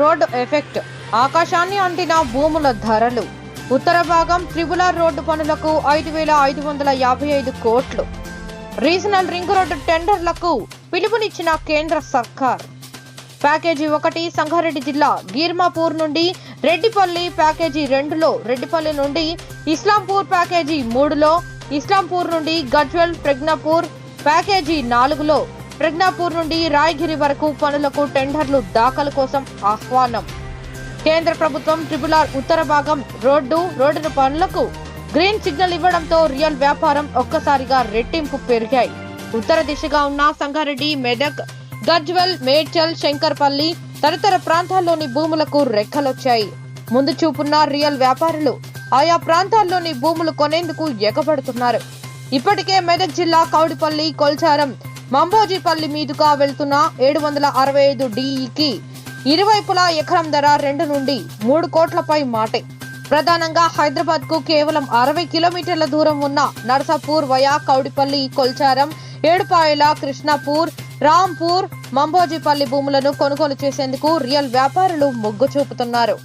Road effect, ఆకాశాన్ని అంటిన భూముల ధరలు. ఉత్తర భాగం త్రిబులార్ రోడ్డు పనులకు 5,555 కోట్లు. రీజనల్ రింగ్ రోడ్డు టెండర్లకు పిలుపునిచ్చిన కేంద్ర సర్కార్. ప్యాకేజీ 1 సంగారెడ్డి జిల్లా గీర్మాపూర్ నుండి రెడ్డిపల్లి, ప్యాకేజీ 2లో రెడ్డిపల్లి నుండి ఇస్లాంపూర్, ప్యాకేజీ 3లో ఇస్లాంపూర్ నుండి గజ్వెల్, ప్రజ్ఞాపూర్, ప్యాకేజీ 4లో ప్రజ్ఞాపూర్ నుండి రాయగిరి వరకు పనులకు టెండర్లు దాఖలు కోసం ఆహ్వానం. కేంద్ర ప్రభుత్వం ట్రిబులార్ ఉత్తర భాగం రోడ్డు పనులకు గ్రీన్ సిగ్నల్ ఇవ్వడంతో రియల్ వ్యాపారం ఒక్కసారిగా రెట్టింపు పెరిగాయి. ఉత్తర దిశగా ఉన్న సంగారెడ్డి, మెదక్, గజ్వెల్, మేడ్చల్, శంకర్పల్లి తదితర ప్రాంతాల్లోని భూములకు రెక్కలొచ్చాయి. ముందు చూపున్న రియల్ వ్యాపారులు ఆయా ప్రాంతాల్లోని భూములు కొనేందుకు ఎగబడుతున్నారు. ఇప్పటికే మెదక్ జిల్లా కౌడిపల్లి, కొల్చారం, మంబోజిపల్లి మీదుగా వెళ్తున్న 765 DEకి ఇరువైపులా ఎకరం ధర 2 నుండి 3 కోట్లపై మాటే. ప్రధానంగా హైదరాబాద్ కు కేవలం 60 కిలోమీటర్ల దూరం ఉన్న నర్సాపూర్ వయా కౌడిపల్లి, కొల్చారం, ఏడుపాయల, కృష్ణాపూర్, రాంపూర్, మంబోజిపల్లి భూములను కొనుగోలు చేసేందుకు రియల్ వ్యాపారులు మొగ్గు చూపుతున్నారు.